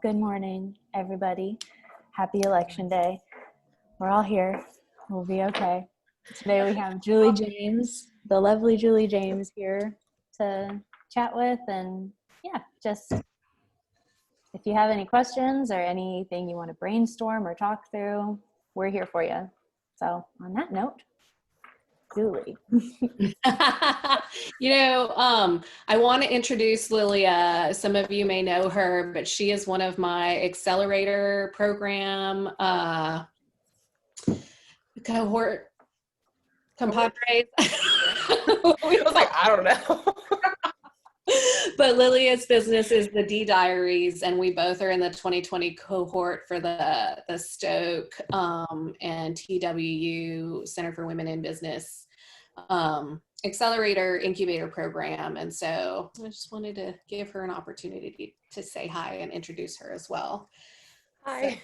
Good morning, everybody. Happy election day. We're all here. We'll be okay. Today we have Juli James, the lovely Juli James here to chat with. And yeah, just if you have any questions or anything you want to brainstorm or talk through, we're here for you. So on that note, Juli. I want to introduce Lilia. Some of you may know her, but she is one of my AccelerateHER program cohort compadres. I was like, I don't know. But Lilia's business is the D Diaries, and we both are in the 2020 cohort for the Stoke and TWU Center for Women in Business AccelerateHER incubator program. And so I just wanted to give her an opportunity to say hi and introduce her as well. Hi. So,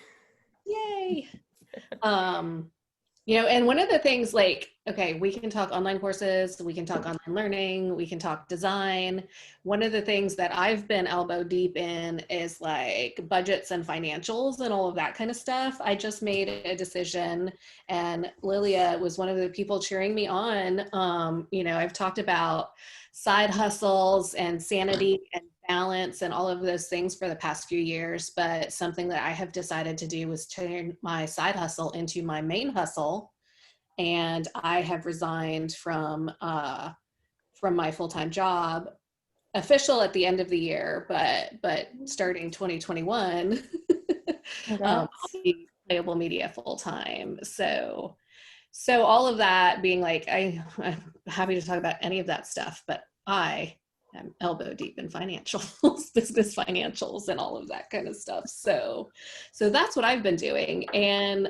yay. And one of the things, we can talk online courses, we can talk online learning, we can talk design. One of the things that I've been elbow deep in is like budgets and financials and all of that kind of stuff. I just made a decision, and Lilia was one of the people cheering me on. I've talked about side hustles and sanity and balance and all of those things for the past few years, but something that I have decided to do was turn my side hustle into my main hustle. And I have resigned from my full-time job, official at the end of the year, but starting 2021, I'll be Playable Media full-time. So all of that being like, I'm happy to talk about any of that stuff, but I'm elbow deep in financials, business financials, and all of that kind of stuff. So that's what I've been doing. And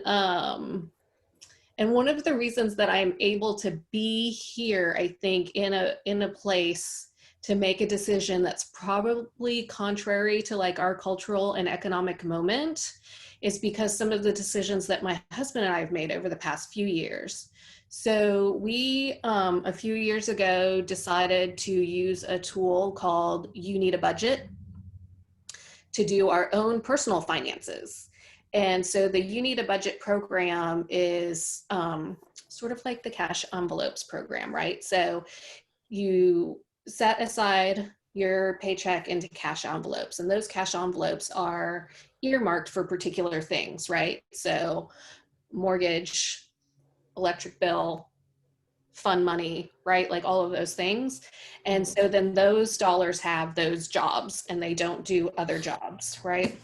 one of the reasons that I'm able to be here, I think, in a place to make a decision that's probably contrary to like our cultural and economic moment is because some of the decisions that my husband and I have made over the past few years. So we, a few years ago, decided to use a tool called You Need a Budget to do our own personal finances. And so the You Need a Budget program is sort of like the cash envelopes program, right? So you set aside your paycheck into cash envelopes, and those cash envelopes are earmarked for particular things, right? So mortgage, electric bill, fund money, right? Like all of those things. And so then those dollars have those jobs and they don't do other jobs, right?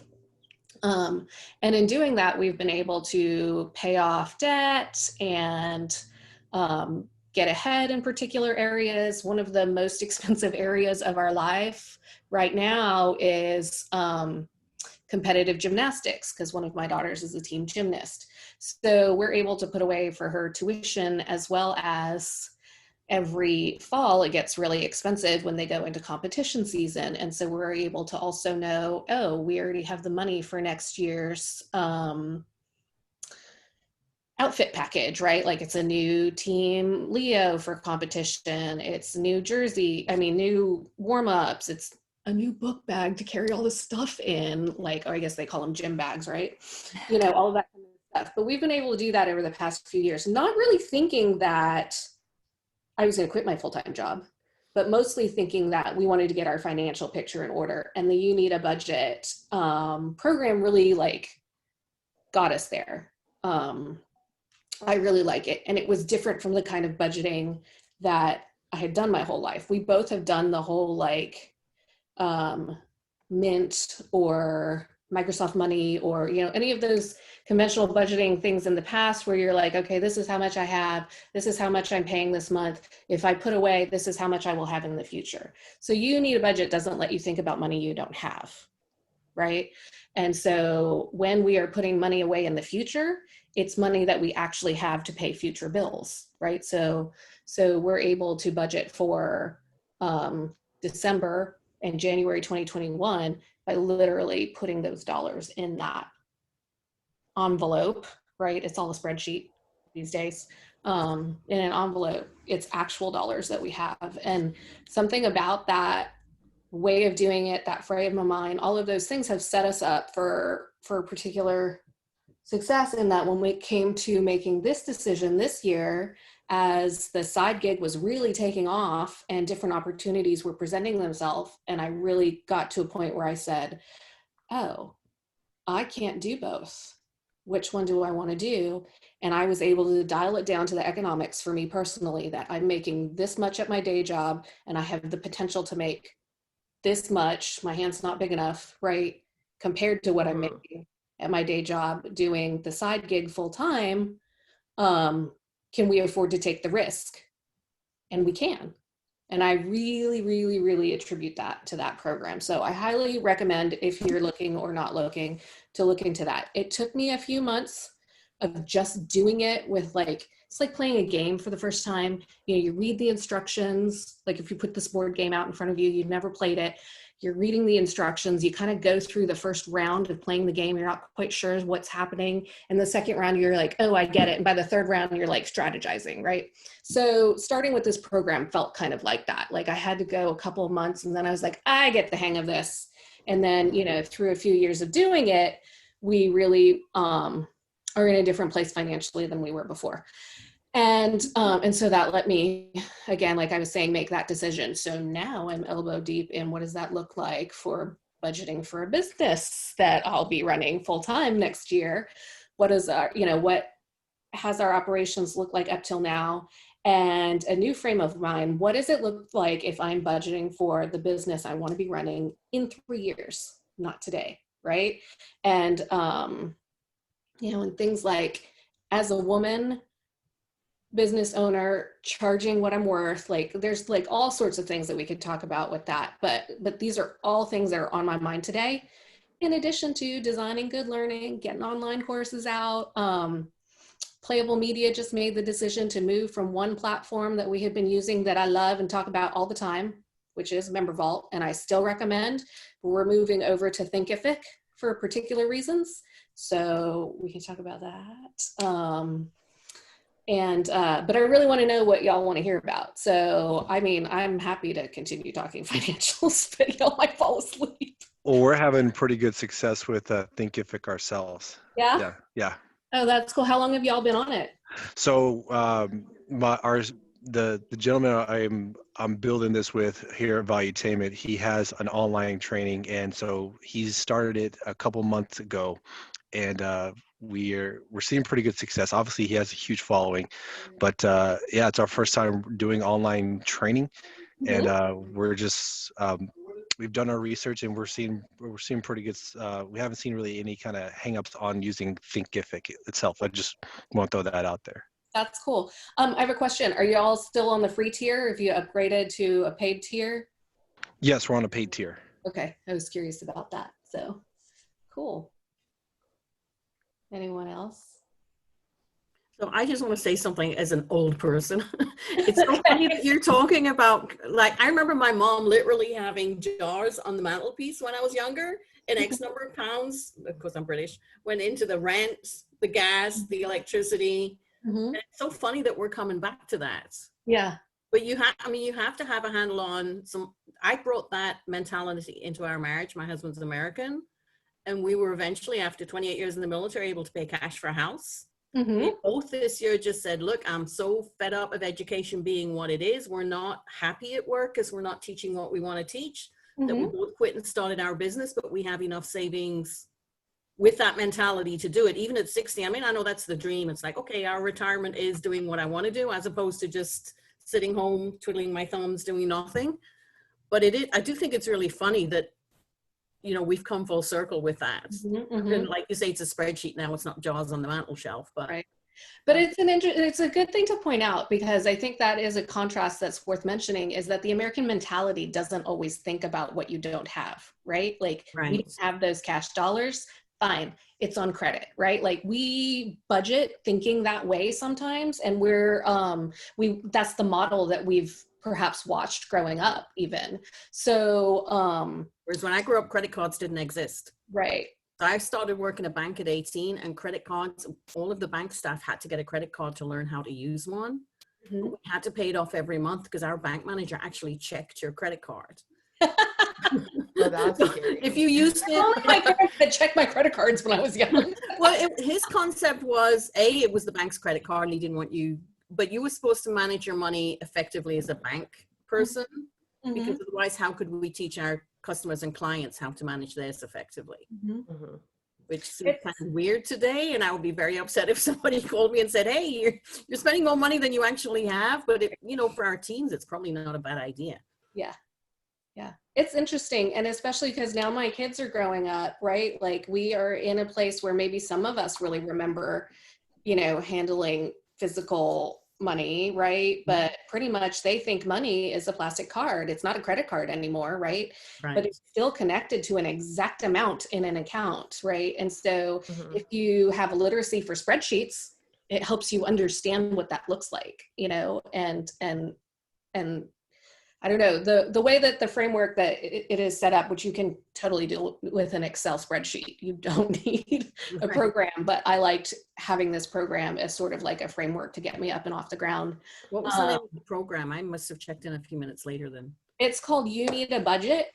And in doing that, we've been able to pay off debt and get ahead in particular areas. One of the most expensive areas of our life right now is competitive gymnastics, because one of my daughters is a team gymnast. So we're able to put away for her tuition, as well as every fall it gets really expensive when they go into competition season. And so we're able to also know, oh, we already have the money for next year's outfit package, right? Like it's a new team Leo for competition, it's new jersey, new warm-ups, it's a new book bag to carry all this stuff in, or I guess they call them gym bags, right? All of that kind of stuff. But we've been able to do that over the past few years, not really thinking that I was going to quit my full-time job, but mostly thinking that we wanted to get our financial picture in order. And the You Need a Budget program really got us there. I really like it. And it was different from the kind of budgeting that I had done my whole life. We both have done the whole Mint or Microsoft Money or, any of those conventional budgeting things in the past where you're like, okay, this is how much I have. This is how much I'm paying this month. If I put away, this is how much I will have in the future. So You Need a Budget doesn't let you think about money you don't have, right? And so when we are putting money away in the future, it's money that we actually have to pay future bills, right? So we're able to budget for December and January 2021 by literally putting those dollars in that envelope, right? It's all a spreadsheet these days. In an envelope, it's actual dollars that we have. And something about that way of doing it, that frame of mind, all of those things have set us up for particular success, in that when we came to making this decision this year, as the side gig was really taking off and different opportunities were presenting themselves, and I really got to a point where I said, oh, I can't do both. Which one do I want to do? And I was able to dial it down to the economics for me personally, that I'm making this much at my day job and I have the potential to make this much. My hand's not big enough, right? Compared to what I'm making at my day job doing the side gig full time. Can we afford to take the risk? And we can. And I really, really, really attribute that to that program. So I highly recommend, if you're looking or not looking, to look into that. It took me a few months of just doing it with, like, it's like playing a game for the first time. You know, you read the instructions. Like if you put this board game out in front of you, you've never played it. You're reading the instructions. You kind of go through the first round of playing the game. You're not quite sure what's happening. And the second round, you're like, oh, I get it. And by the third round, you're like strategizing, right? So starting with this program felt kind of like that. Like I had to go a couple of months and then I was like, I get the hang of this. And then, you know, through a few years of doing it, we really are in a different place financially than we were before. And so that let me, again, like I was saying, make that decision. So now I'm elbow deep in what does that look like for budgeting for a business that I'll be running full time next year? What is our, you know, what has our operations look like up till now? And a new frame of mind, what does it look like if I'm budgeting for the business I want to be running in 3 years, not today, right? And, you know, and things like, as a woman, business owner, charging what I'm worth, like there's like all sorts of things that we could talk about with that, but these are all things that are on my mind today, in addition to designing good learning, getting online courses out. Playable Media just made the decision to move from one platform that we have been using that I love and talk about all the time, which is Member Vault, and I still recommend. We're moving over to Thinkific for particular reasons, so we can talk about that. But I really want to know what y'all want to hear about. So, I mean, I'm happy to continue talking financials, but y'all might fall asleep. Well, we're having pretty good success with Thinkific ourselves. Yeah? Yeah. Oh, that's cool. How long have y'all been on it? So the gentleman I'm building this with here at Valuetainment, he has an online training, and so he's started it a couple months ago, and we're seeing pretty good success. Obviously, he has a huge following, but yeah, it's our first time doing online training, and we're just we've done our research, and we're seeing pretty good. We haven't seen really any kind of hangups on using Thinkific itself. I just want to throw that out there. That's cool. I have a question. Are you all still on the free tier? Have you upgraded to a paid tier? Yes, we're on a paid tier. Okay, I was curious about that. So, cool. Anyone else? So I just want to say something as an old person. It's so funny that you're talking about, like, I remember my mom literally having jars on the mantelpiece when I was younger, and X number of pounds, of course I'm British, went into the rent, the gas, the electricity. And it's so funny that we're coming back to that. Yeah. But you have to have a handle on some. I brought that mentality into our marriage. My husband's American, and we were eventually, after 28 years in the military, able to pay cash for a house. We both this year just said, look, I'm so fed up of education being what it is. We're not happy at work because we're not teaching what we want to teach, that we both quit and started our business, but we have enough savings with that mentality to do it. Even at 60, I mean, I know that's the dream. It's like, okay, our retirement is doing what I want to do, as opposed to just sitting home, twiddling my thumbs, doing nothing. But I do think it's really funny that, you know, we've come full circle with that. And like you say, it's a spreadsheet now. It's not jars on the mantle shelf, but. Right. But it's a good thing to point out, because I think that is a contrast that's worth mentioning, is that the American mentality doesn't always think about what you don't have, right? Like we don't have those cash dollars, fine, it's on credit, right? Like we budget thinking that way sometimes, and that's the model that we've perhaps watched growing up even. So whereas when I grew up, credit cards didn't exist. Right. So I started working a bank at 18, and credit cards, all of the bank staff had to get a credit card to learn how to use one. We had to pay it off every month because our bank manager actually checked your credit card. Oh, that's scary. If you used it, Only my parents had checked my credit cards when I was young. well, his concept was it was the bank's credit card, and he didn't want you, but you were supposed to manage your money effectively as a bank person, because otherwise, how could we teach our customers and clients how to manage theirs effectively? Mhm. Which seems kind of weird today, and I would be very upset if somebody called me and said, "Hey, you're spending more money than you actually have." But for our teens, it's probably not a bad idea. Yeah, it's interesting. And especially because now my kids are growing up, right? Like we are in a place where maybe some of us really remember, handling physical money, right? But pretty much they think money is a plastic card. It's not a credit card anymore, right? But it's still connected to an exact amount in an account, right? And so if you have a literacy for spreadsheets, it helps you understand what that looks like, and I don't know, the way that the framework that it is set up, which you can totally do with an Excel spreadsheet. You don't need a program, but I liked having this program as sort of like a framework to get me up and off the ground. What was the name of the program? I must have checked in a few minutes later then. It's called You Need a Budget.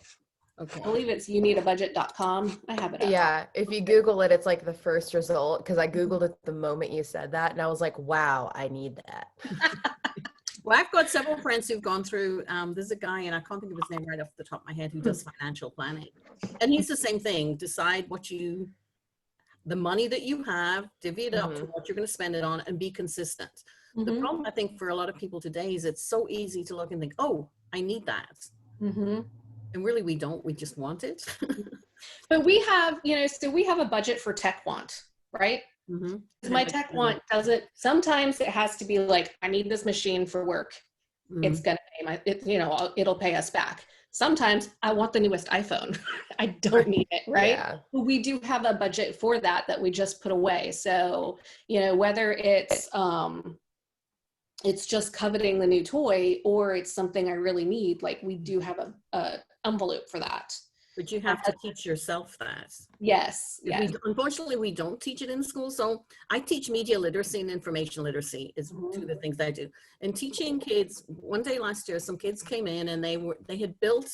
Okay. I believe it's youneedabudget.com. I have it up. Yeah, if you Google it, it's like the first result, because I Googled it the moment you said that, and I was like, wow, I need that. Well, I've got several friends who've gone through, there's a guy, and I can't think of his name right off the top of my head, who does financial planning. And he's the same thing. Decide the money that you have, divvy it up to what you're going to spend it on, and be consistent. The problem, I think, for a lot of people today is it's so easy to look and think, oh, I need that. And really, we don't. We just want it. But we have, so we have a budget for tech want, right? My tech want doesn't, sometimes it has to be like, I need this machine for work. It's going to pay it'll pay us back. Sometimes I want the newest iPhone. I don't need it, right? Yeah. We do have a budget for that we just put away. So, whether it's just coveting the new toy or it's something I really need, like we do have a envelope for that. But you have to teach yourself that. Yes. Unfortunately, we don't teach it in school. So I teach media literacy and information literacy is two of the things I do. And teaching kids, one day last year, some kids came in and they had built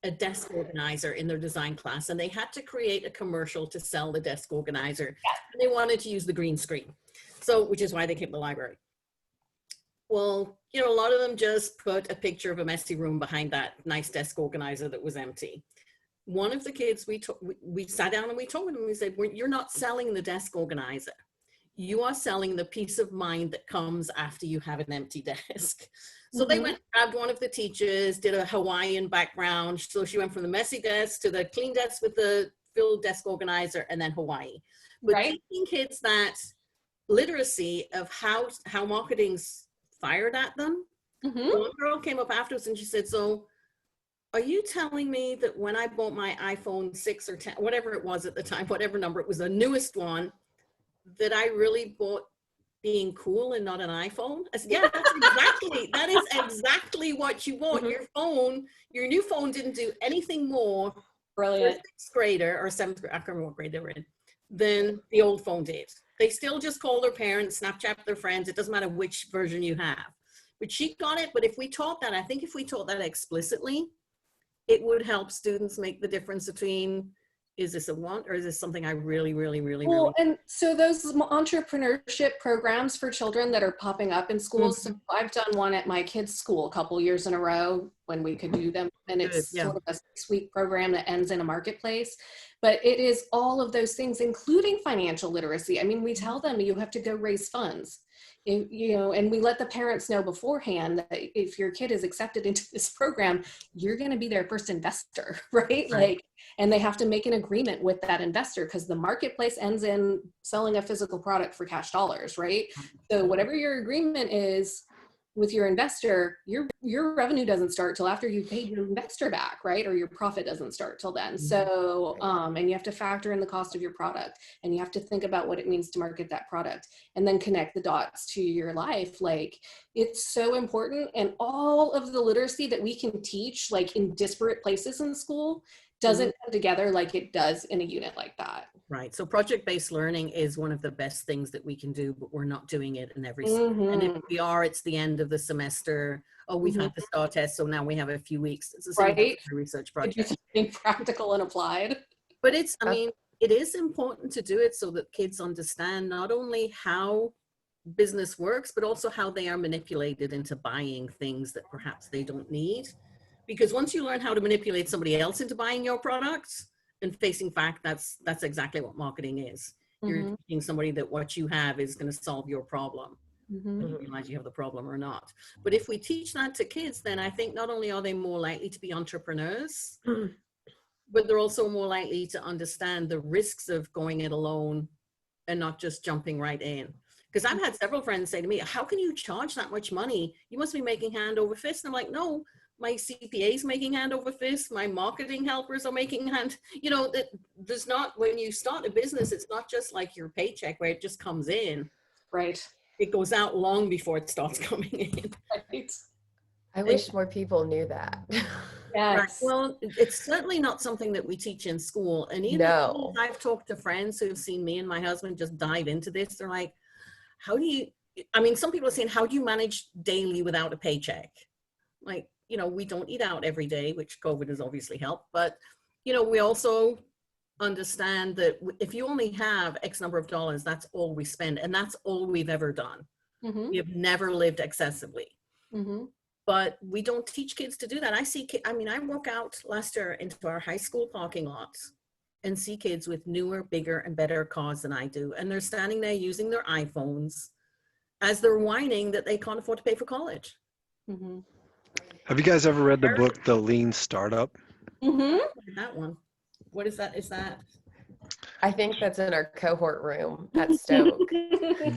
a desk organizer in their design class, and they had to create a commercial to sell the desk organizer. And they wanted to use the green screen. So, which is why they came to the library. Well, a lot of them just put a picture of a messy room behind that nice desk organizer that was empty. One of the kids, we sat down and we told him, we said, you're not selling the desk organizer. You are selling the peace of mind that comes after you have an empty desk. So they went, grabbed one of the teachers, did a Hawaiian background. So she went from the messy desk to the clean desk with the filled desk organizer, and then Hawaii. But teaching kids that literacy of how marketing's fired at them. One girl came up afterwards and she said, so are you telling me that when I bought my iPhone 6 or 10, whatever it was at the time, whatever number it was, the newest one, that I really bought being cool and not an iPhone? I said, yeah, that is exactly what you want. Your new phone didn't do anything more for a sixth grader or seventh grader, I can't remember what grade they were in, than the old phone did. They still just call their parents, Snapchat their friends. It doesn't matter which version you have. But she got it. But if we taught that, I think if we taught that explicitly, it would help students make the difference between, is this a want or is this something I really, really, really, really? And so those entrepreneurship programs for children that are popping up in schools, so I've done one at my kids' school a couple years in a row when we could do them. And it's sort of a 6-week program that ends in a marketplace. But it is all of those things, including financial literacy. I mean, we tell them you have to go raise funds. And we let the parents know beforehand that if your kid is accepted into this program, you're going to be their first investor, right? Like, and they have to make an agreement with that investor because the marketplace ends in selling a physical product for cash dollars, right? So whatever your agreement is with your investor, your revenue doesn't start till after you've paid your investor back, right? Or your profit doesn't start till then. So, and you have to factor in the cost of your product, and you have to think about what it means to market that product, and then connect the dots to your life. Like, it's so important. And all of the literacy that we can teach, like in disparate places in school, doesn't come together like it does in a unit like that. Right. So project-based learning is one of the best things that we can do, but we're not doing it in every semester. And if we are, it's the end of the semester. Oh, we've had the STAR test, so now we have a few weeks. It's the same Right. as a research It's project. being practical and applied. But it's, I mean, it is important to do it so that kids understand not only how business works, but also how they are manipulated into buying things that perhaps they don't need. Because once you learn how to manipulate somebody else into buying your products, and facing fact, that's exactly what marketing is. You're teaching somebody that what you have is going to solve your problem. When you realize you have the problem or not. But if we teach that to kids, then I think not only are they more likely to be entrepreneurs, but they're also more likely to understand the risks of going it alone and not just jumping right in. Because I've had several friends say to me, how can you charge that much money? You must be making hand over fist. And I'm like, no, my CPA is making hand over fist. My marketing helpers are making hand, you know, that there's not, when you start a business, it's not just like your paycheck where it just comes in. Right. It goes out long before it starts coming in. Right. I wish more people knew that. Yes. Right. Well, it's certainly not something that we teach in school. And even No. I've talked to friends who've seen me and my husband just dive into this. They're like, how do you, I mean, some people are saying, how do you manage daily without a paycheck? Like, you know, we don't eat out every day, which COVID has obviously helped. But, you know, we also understand that if you only have X number of dollars, that's all we spend. And that's all we've ever done. We have never lived excessively. But we don't teach kids to do that. I mean, I walk out last year into our high school parking lots and see kids with newer, bigger, and better cars than I do. And they're standing there using their iPhones as they're whining that they can't afford to pay for college. Have you guys ever read the book, The Lean Startup? That one. What is that? Is that? I think that's in our cohort room at Stoke.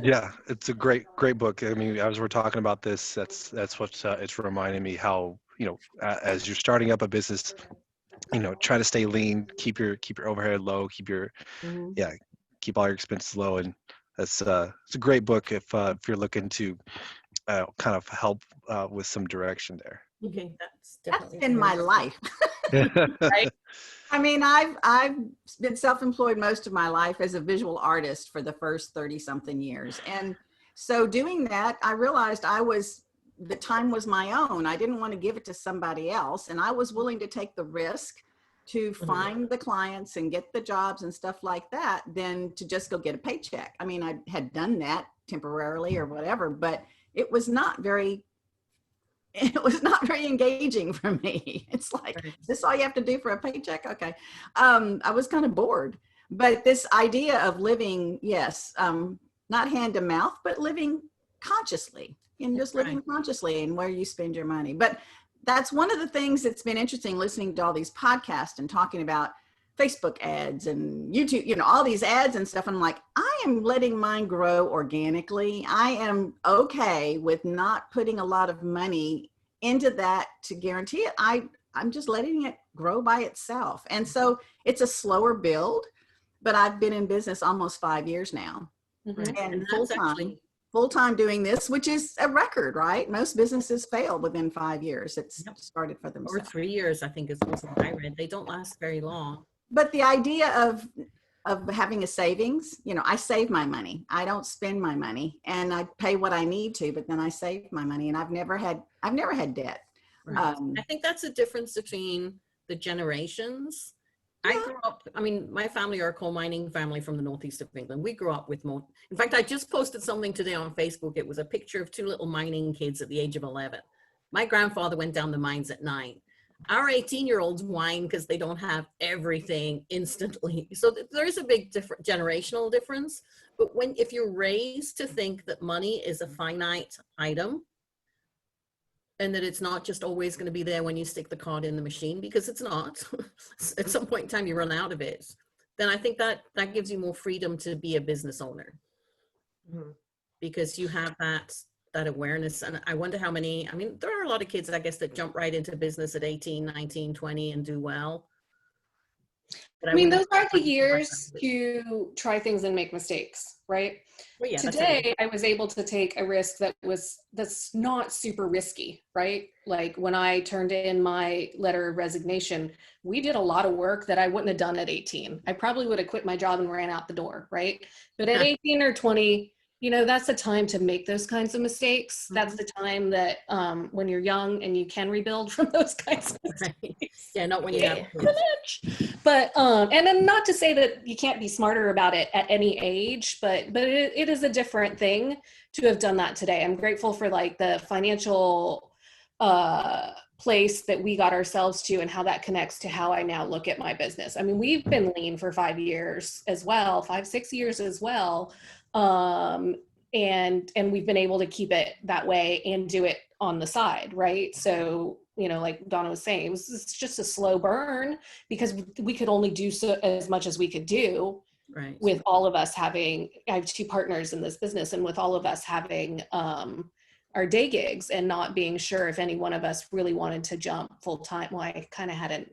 Yeah, it's a great book. I mean, as we're talking about this, that's what it's reminding me how, you know, as you're starting up a business, you know, try to stay lean, keep your overhead low, keep all your expenses low, and that's it's a great book if you're looking to kind of help with some direction there. Okay, That's definitely been my life. Right. I mean, I've been self-employed most of my life as a visual artist for the first 30 something years. And so doing that, I realized the time was my own. I didn't want to give it to somebody else. And I was willing to take the risk to find the clients and get the jobs and stuff like that than to just go get a paycheck. I mean, I had done that temporarily or whatever, but it was not very engaging for me. It's like, is this all you have to do for a paycheck? Okay. I was kind of bored, but this idea of living, not hand to mouth, but living consciously and just living consciously and where you spend your money. But that's one of the things that's been interesting, listening to all these podcasts and talking about Facebook ads and YouTube, you know, all these ads and stuff. And I'm like, I am letting mine grow organically. I am okay with not putting a lot of money into that to guarantee it. I'm just letting it grow by itself. And so it's a slower build, but I've been in business almost 5 years now. And full-time doing this, which is a record, right? Most businesses fail within 5 years. It's started for themselves. Or 3 years, I think is also what I read. They don't last very long. But the idea of having a savings, you know, I save my money. I don't spend my money, and I pay what I need to, but then I save my money, and I've never had debt. Right. I think that's the difference between the generations. I grew up, I mean, my family are a coal mining family from the northeast of England. We grew up with more. In fact, I just posted something today on Facebook. It was a picture of two little mining kids at the age of 11. My grandfather went down the mines at 9. Our 18-year-olds whine because they don't have everything instantly. So there is a big generational difference. But if you're raised to think that money is a finite item and that it's not just always going to be there when you stick the card in the machine, because it's not. At some point in time, you run out of it. Then I think that gives you more freedom to be a business owner because you have that awareness. And I wonder how many, I mean, there are a lot of kids, I guess, that jump right into business at 18, 19, 20 and do well. But I mean, wouldn't- those are the years to try things and make mistakes, right? Well, yeah, that's Today, I was able to take a risk that's not super risky, right? Like when I turned in my letter of resignation, we did a lot of work that I wouldn't have done at 18. I probably would have quit my job and ran out the door, right? But at 18 or 20, that's the time to make those kinds of mistakes. That's the time that when you're young and you can rebuild from those kinds of mistakes. right. Yeah, not when you Yeah. have kids. But and then not to say that you can't be smarter about it at any age, but it is a different thing to have done that today. I'm grateful for like the financial place that we got ourselves to and how that connects to how I now look at my business. I mean, we've been lean for 5 years as well, 5-6 years as well. And we've been able to keep it that way and do it on the side, right? So, like Donna was saying, it's just a slow burn because we could only do so as much as we could do Right. with all of us having, I have 2 partners in this business, and with all of us having our day gigs and not being sure if any one of us really wanted to jump full time. Well, I kind of had an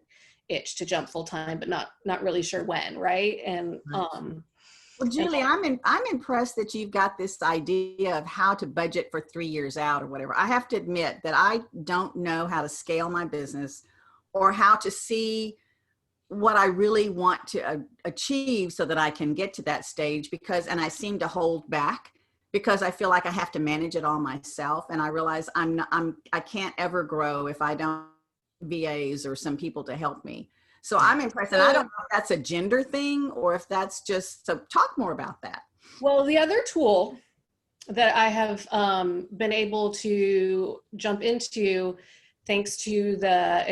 itch to jump full time, but not really sure when, right? And Well, Julie, I'm impressed that you've got this idea of how to budget for 3 years out or whatever. I have to admit that I don't know how to scale my business or how to see what I really want to achieve so that I can get to that stage and I seem to hold back because I feel like I have to manage it all myself. And I realize I can't ever grow if I don't have VAs or some people to help me. So I'm impressed. And I don't know if that's a gender thing or if that's just, so talk more about that. Well, the other tool that I have been able to jump into thanks to the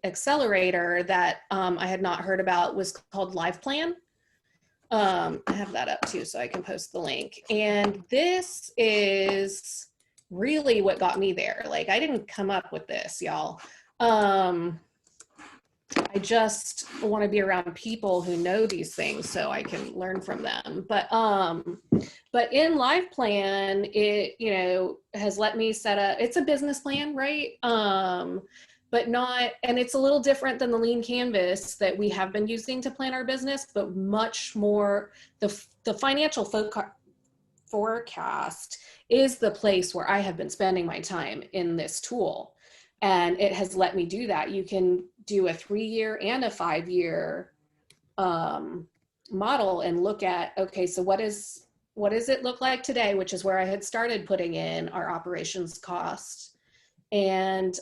Accelerator that I had not heard about was called Live Plan. I have that up too, so I can post the link. And this is really what got me there. Like, I didn't come up with this, y'all. I just want to be around people who know these things so I can learn from them. But in Live Plan, it, has let me set up, it's a business plan, right? But not, and it's a little different than the lean canvas that we have been using to plan our business, but much more, the financial forecast is the place where I have been spending my time in this tool. And it has let me do that. You can do a 3-year and a 5-year model and look at, okay, so what does it look like today, which is where I had started putting in our operations costs. And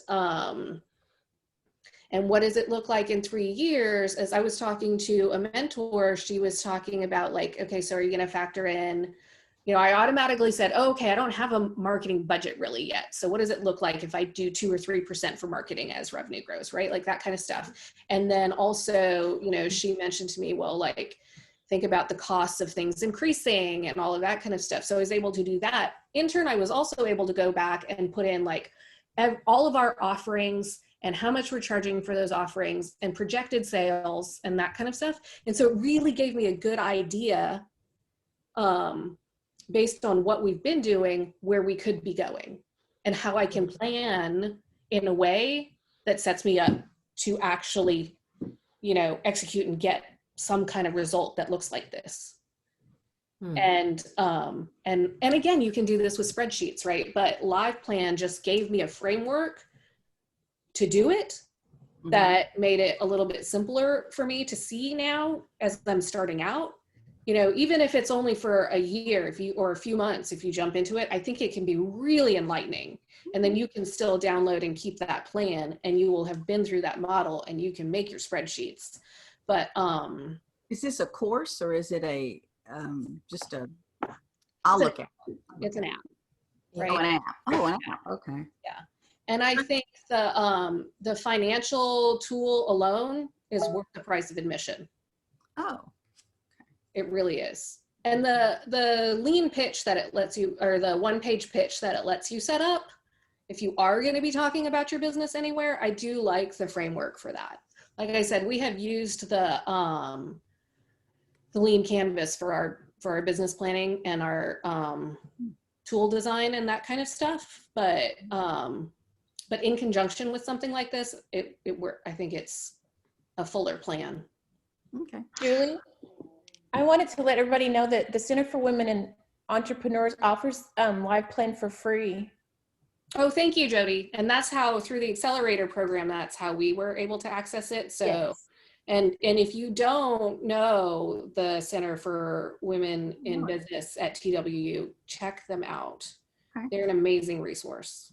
what does it look like in 3 years? As I was talking to a mentor, she was talking about like, okay, so are you going to factor in, I automatically said, oh, okay, I don't have a marketing budget really yet. So what does it look like if I do 2 or 3% for marketing as revenue grows, right? Like that kind of stuff. And then also, she mentioned to me, well, like, think about the costs of things increasing and all of that kind of stuff. So I was able to do that. In turn, I was also able to go back and put in like all of our offerings and how much we're charging for those offerings and projected sales and that kind of stuff. And so it really gave me a good idea based on what we've been doing, where we could be going and how I can plan in a way that sets me up to actually, execute and get some kind of result that looks like this. And again, you can do this with spreadsheets, right? But Live Plan just gave me a framework to do it that made it a little bit simpler for me to see now as I'm starting out. Even if it's only for a year, or a few months, if you jump into it, I think it can be really enlightening. And then you can still download and keep that plan, and you will have been through that model, and you can make your spreadsheets. But is this a course or is it just a? I'll look at it. It's an app, right? Oh, an app. Oh, an app. Okay. Yeah, and I think the financial tool alone is worth the price of admission. Oh. It really is. And the lean pitch that it lets you, or the 1-page pitch that it lets you set up, if you are going to be talking about your business anywhere, I do like the framework for that. Like I said, we have used the lean canvas for our business planning and our tool design and that kind of stuff. But in conjunction with something like this, I think it's a fuller plan. Okay. Julie, I wanted to let everybody know that the Center for Women and Entrepreneurs offers Live Plan for free. Oh, thank you, Jody. And that's how, through the Accelerator program, that's how we were able to access it. So, Yes. and if you don't know the Center for Women in Business at TWU, check them out. Okay. They're an amazing resource.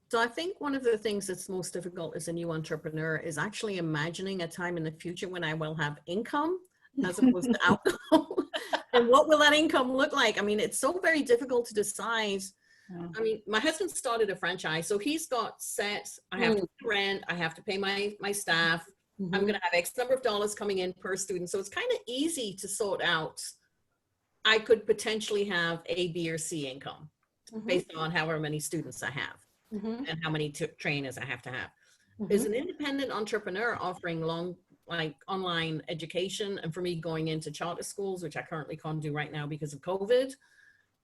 So I think one of the things that's most difficult as a new entrepreneur is actually imagining a time in the future when I will have income as opposed to outcome. And what will that income look like? I mean, it's so very difficult to decide. I mean, my husband started a franchise, so he's got set, I have to pay rent, I have to pay my staff, I'm going to have X number of dollars coming in per student. So it's kind of easy to sort out. I could potentially have A, B, or C income based on however many students I have and how many trainers I have to have. As an independent entrepreneur offering online education, and for me going into charter schools, which I currently can't do right now because of COVID,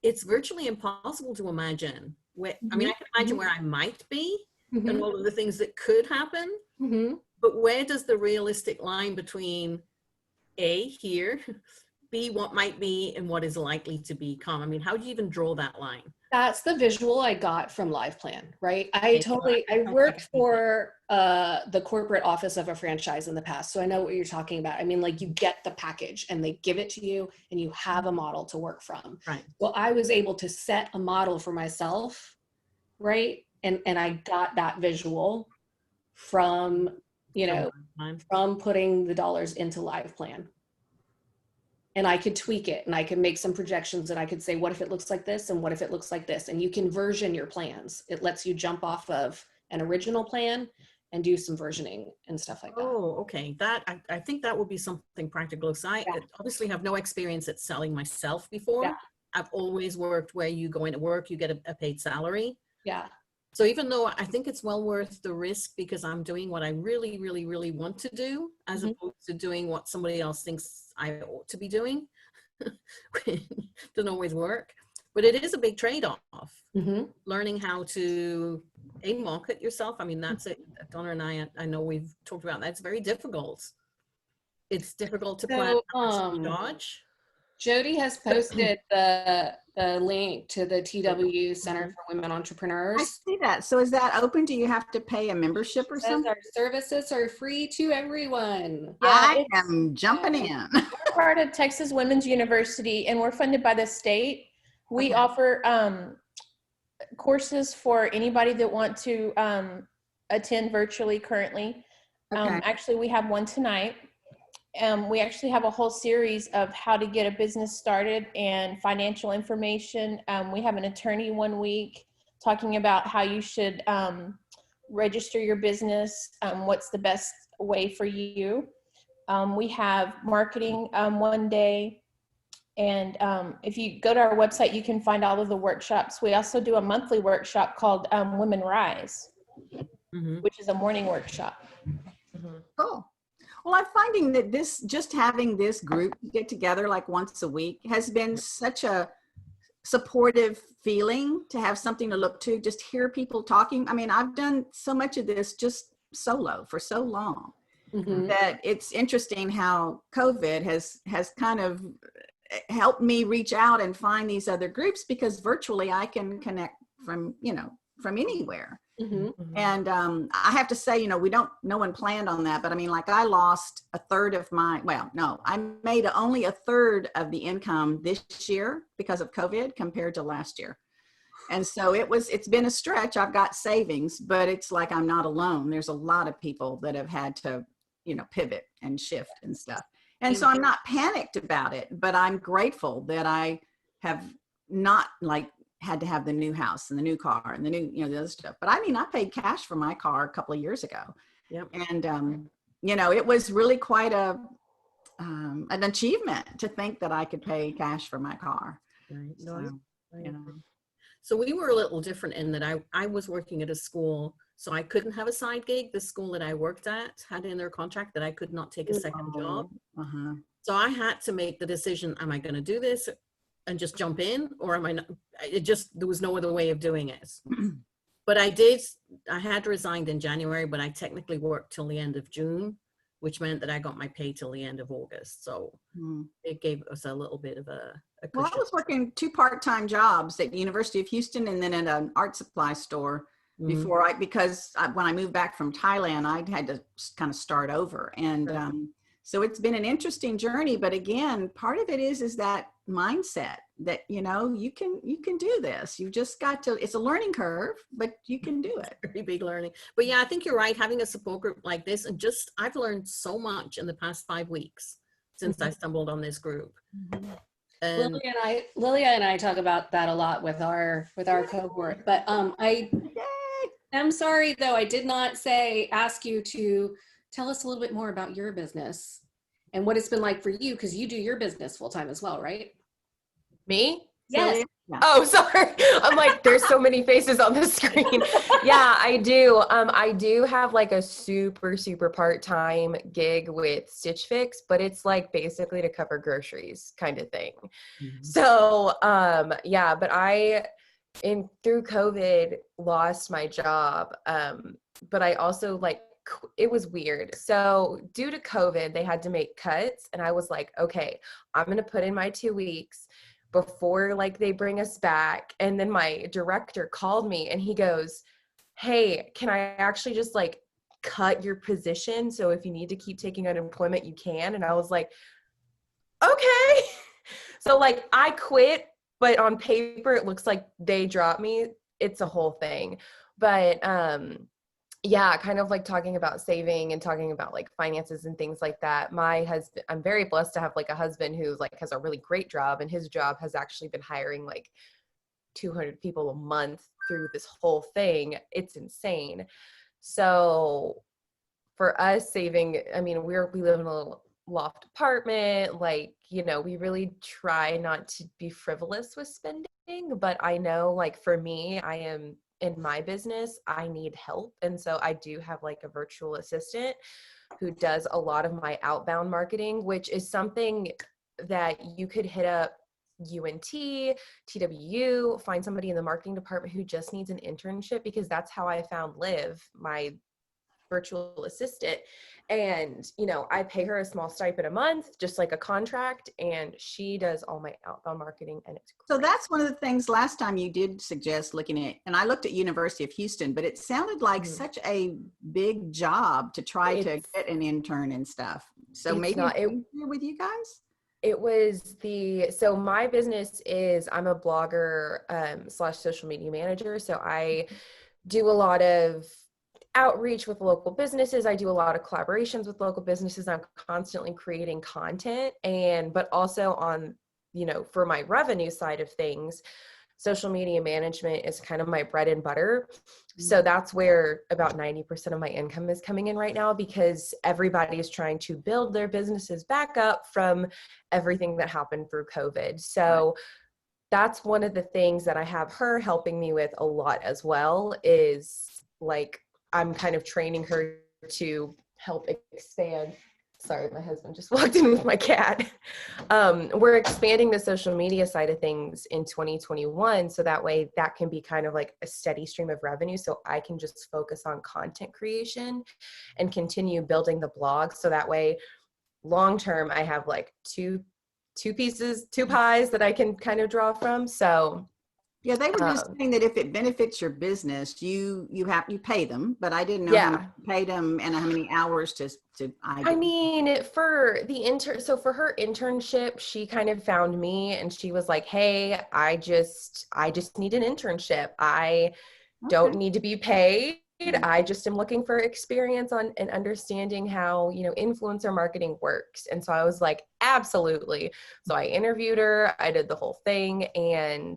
it's virtually impossible to imagine where, I mean, I can imagine where I might be and all of the things that could happen, but where does the realistic line between A, here, B, what might be, and what is likely to become? I mean, how do you even draw that line? That's the visual I got from Live Plan, right? I worked for the corporate office of a franchise in the past, so I know what you're talking about. I mean, like, you get the package and they give it to you and you have a model to work from. Right. Well, I was able to set a model for myself, right? And I got that visual from, you know, from putting the dollars into Live Plan. And I could tweak it and I could make some projections and I could say, what if it looks like this? And what if it looks like this? And you can version your plans. It lets you jump off of an original plan and do some versioning and stuff like that. Oh, okay. That I think that would be something practical. So I obviously have no experience at selling myself before. Yeah. I've always worked where you go into work, you get a paid salary. Yeah. So even though I think it's well worth the risk because I'm doing what I really, really, really want to do, as opposed to doing what somebody else thinks I ought to be doing, doesn't always work. But it is a big trade-off. Learning how to market yourself. I mean, that's it. Donna and I know we've talked about that. It's very difficult. It's difficult to plan how much to charge. Jody has posted the link to the TWU Center for Women Entrepreneurs. I see that. So is that open? Do you have to pay a membership or something? Our services are free to everyone. I am jumping in. We're part of Texas Women's University and we're funded by the state. We offer courses for anybody that want to attend virtually currently. Actually, we have one tonight. We actually have a whole series of how to get a business started and financial information. We have an attorney one week talking about how you should register your business, what's the best way for you. We have marketing one day. And if you go to our website, you can find all of the workshops. We also do a monthly workshop called Women Rise, which is a morning workshop. Cool. Well, I'm finding that just having this group get together like once a week has been such a supportive feeling to have something to look to, just hear people talking. I mean, I've done so much of this just solo for so long that it's interesting how COVID has kind of helped me reach out and find these other groups because virtually I can connect from anywhere. And I have to say, no one planned on that, but I mean, like I lost a third of I made only a third of the income this year because of COVID compared to last year. And so it's been a stretch. I've got savings, but it's like, I'm not alone. There's a lot of people that have had to, pivot and shift and stuff. And so I'm not panicked about it, but I'm grateful that I have not had to have the new house and the new car and the new, the other stuff. But I mean, I paid cash for my car a couple of years ago. Yep. And, it was really quite an achievement to think that I could pay cash for my car. Right. So, So we were a little different in that I was working at a school, so I couldn't have a side gig. The school that I worked at had in their contract that I could not take a second job. So I had to make the decision, am I going to do this and just jump in, or am I not? There was no other way of doing it. But I had resigned in January, but I technically worked till the end of June. which meant that I got my pay till the end of August. So it gave us a little bit of a Well, cushion. I was working 2 part-time jobs at University of Houston and then at an art supply store before when I moved back from Thailand, I had to kind of start over. And so it's been an interesting journey, but again, part of it is that mindset that, you know, you can do this. You've just got to, it's a learning curve, but you can do it. Very big learning. But yeah, I think you're right. Having a support group like this, and just, I've learned so much in the past 5 weeks since I stumbled on this group. And Lilia and I talk about that a lot with our cohort. But I'm sorry though, I did not ask you to tell us a little bit more about your business and what it's been like for you, because you do your business full time as well, right? Me? Yes. Yeah. Oh, sorry. I'm like, there's so many faces on the screen. Yeah, I do. I do have like a super part-time gig with Stitch Fix, but it's like basically to cover groceries kind of thing. So, yeah, but through COVID lost my job. But I also it was weird. So due to COVID, they had to make cuts. And I was like, okay, I'm going to put in my 2 weeks before they bring us back. And then my director called me and he goes, hey, can I actually just cut your position? So if you need to keep taking unemployment, you can. And I was like, okay. So I quit, but on paper, it looks like they dropped me. It's a whole thing. But, yeah, kind of talking about saving and talking about finances and things like that. My husband, I'm very blessed to have a husband who has a really great job, and his job has actually been hiring 200 people a month through this whole thing. It's insane. So for us saving, I mean, we live in a little loft apartment, we really try not to be frivolous with spending, but I know for me, I am in my business, I need help. And so I do have a virtual assistant who does a lot of my outbound marketing, which is something that you could hit up UNT, TWU, find somebody in the marketing department who just needs an internship, because that's how I found Liv, my virtual assistant. And, I pay her a small stipend a month, just like a contract, and she does all my outbound marketing, and it's great. So that's one of the things last time you did suggest looking at, and I looked at University of Houston, but it sounded like such a big job to try to get an intern and stuff. So maybe it's with you guys? It was so my business is, I'm a blogger / social media manager. So I do a lot of outreach with local businesses. I do a lot of collaborations with local businesses. I'm constantly creating content, but also on, for my revenue side of things, social media management is kind of my bread and butter. So that's where about 90% of my income is coming in right now, because everybody is trying to build their businesses back up from everything that happened through COVID. So that's one of the things that I have her helping me with a lot as well, is I'm kind of training her to help expand. Sorry, my husband just walked in with my cat. We're expanding the social media side of things in 2021. So that way that can be kind of a steady stream of revenue. So I can just focus on content creation and continue building the blog. So that way, long-term, I have two pies that I can kind of draw from. So yeah, they were just saying that if it benefits your business, you pay them, but I didn't know how much you paid them and how many hours I mean, for her internship, she kind of found me and she was like, hey, I just need an internship. I don't need to be paid. I just am looking for experience on and understanding how, influencer marketing works. And so I was like, absolutely. So I interviewed her, I did the whole thing, and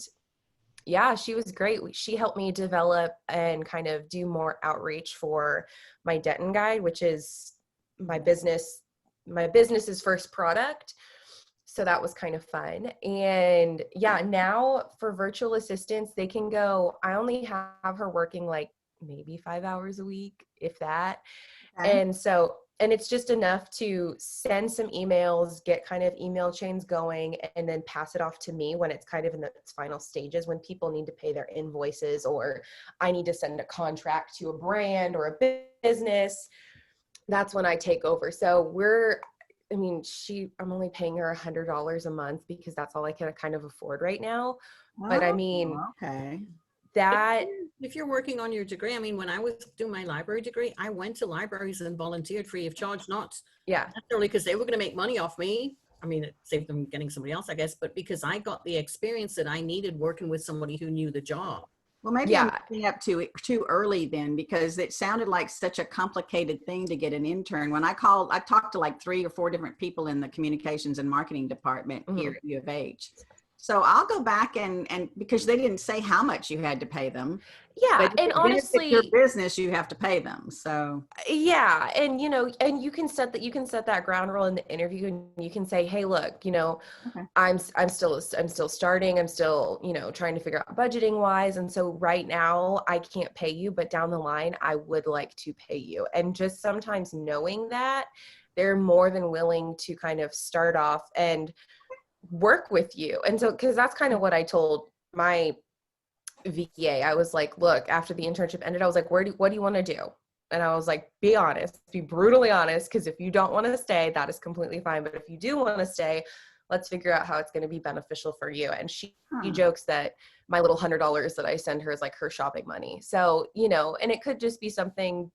yeah, she was great. She helped me develop and kind of do more outreach for my Denton guide, which is my business's first product. So that was kind of fun. And yeah, now for virtual assistants, they can go, I only have her working maybe 5 hours a week, if that. Okay. And it's just enough to send some emails, get kind of email chains going, and then pass it off to me when it's kind of in its final stages, when people need to pay their invoices, or I need to send a contract to a brand or a business. that's when I take over. So I'm only paying her $100 a month because that's all I can kind of afford right now. But I mean, okay. that If you're working on your degree, I mean, when I was doing my library degree, I went to libraries and volunteered free of charge, not necessarily because they were going to make money off me. I mean, it saved them getting somebody else, I guess, but because I got the experience that I needed working with somebody who knew the job. Well, maybe I'm looking up too early then, because it sounded like such a complicated thing to get an intern. When I talked to like 3 or 4 different people in the communications and marketing department here at U of H. So I'll go back and because they didn't say how much you had to pay them. Yeah, but and honestly, your business, you have to pay them. So yeah, and you can set that ground rule in the interview, and you can say, hey, look, I'm still starting, I'm still trying to figure out budgeting wise, and so right now I can't pay you, but down the line I would like to pay you. And just sometimes knowing that, they're more than willing to kind of start off and work with you. And so, because that's kind of what I told my VA. I was like, look, after the internship ended, I was like, what do you want to do? And I was like, be honest, be brutally honest, because if you don't want to stay, that is completely fine. But if you do want to stay, let's figure out how it's going to be beneficial for you. And she jokes that my little $100 that I send her is like her shopping money. So, and it could just be something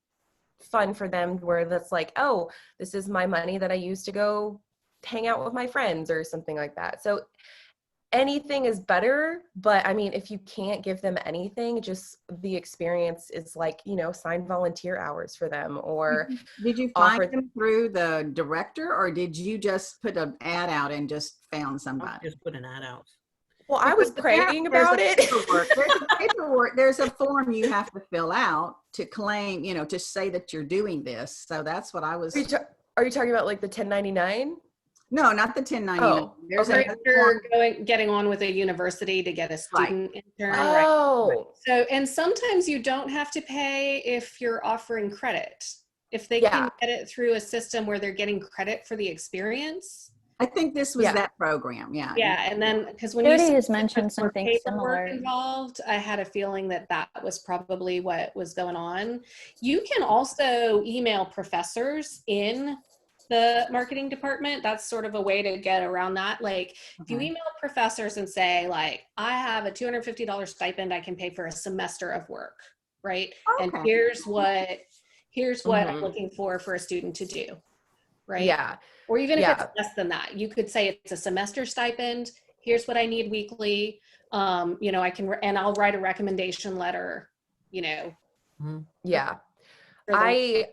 fun for them where that's like, oh, this is my money that I use to go hang out with my friends or something like that. So anything is better, but I mean, if you can't give them anything, just the experience is like, sign volunteer hours for them, or did you find them through the director, or did you just put an ad out and just found somebody? Just put an ad out. Well, I was praying about it. There's a form you have to fill out to claim, to say that you're doing this. So that's what I was. Are you talking about like the 1099? No, not the 1099. Oh, there's you're getting on with a university to get a student intern. Oh. Right. So, and sometimes you don't have to pay if you're offering credit. If they can get it through a system where they're getting credit for the experience. I think this was that program. Yeah. Yeah. And then, because when Jody has mentioned something paperwork similar involved, I had a feeling that was probably what was going on. You can also email professors in the marketing department. That's sort of a way to get around that. Like if you email professors and say like, I have a $250 stipend I can pay for a semester of work, right? And here's what I'm looking for a student to do, right? Yeah. Or even if it's less than that, you could say it's a semester stipend. Here's what I need weekly. I can, and I'll write a recommendation letter, Yeah. I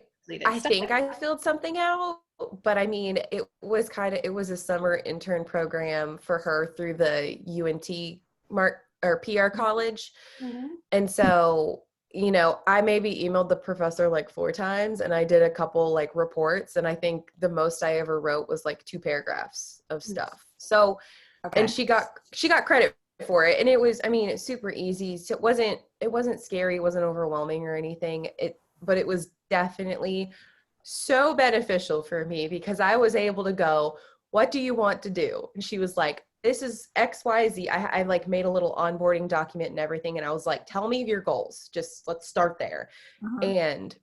think I filled something out, but I mean, it was a summer intern program for her through the UNT PR college. And so, I maybe emailed the professor like 4 times, and I did a couple like reports. And I think the most I ever wrote was like 2 paragraphs of stuff. So, and she got credit for it. And it was, it's super easy. So it wasn't scary. It wasn't overwhelming or anything. But it was definitely so beneficial for me, because I was able to go, what do you want to do? And she was like, this is XYZ. I like made a little onboarding document and everything. And I was like, tell me your goals. Just let's start there. And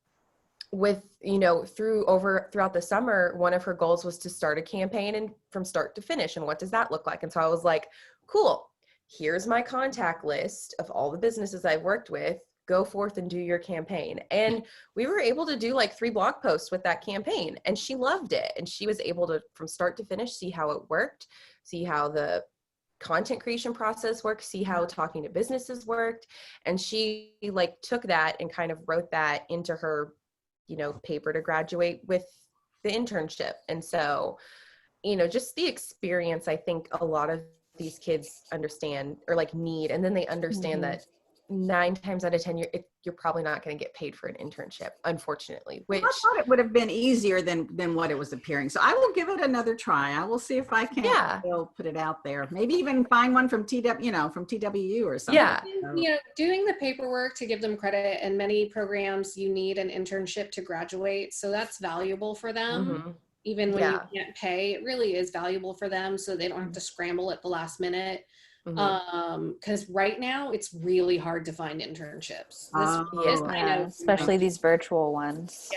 with, throughout the summer, one of her goals was to start a campaign and from start to finish. And what does that look like? And so I was like, cool, here's my contact list of all the businesses I've worked with. Go forth and do your campaign. And we were able to do like 3 blog posts with that campaign, and she loved it. And she was able to, from start to finish, see how it worked, see how the content creation process works, see how talking to businesses worked. And she like took that and kind of wrote that into her, paper to graduate with the internship. And so, just the experience, I think a lot of these kids understand or like need, and then they understand that 9 times out of 10, you're probably not going to get paid for an internship, unfortunately. Which I thought it would have been easier than what it was appearing. So I will give it another try. I will see if I can still put it out there. Maybe even find one from TWU or something. Yeah. Doing the paperwork to give them credit. In many programs, you need an internship to graduate, so that's valuable for them. Even when you can't pay, it really is valuable for them, so they don't have to scramble at the last minute. Because right now it's really hard to find internships. Especially these virtual ones.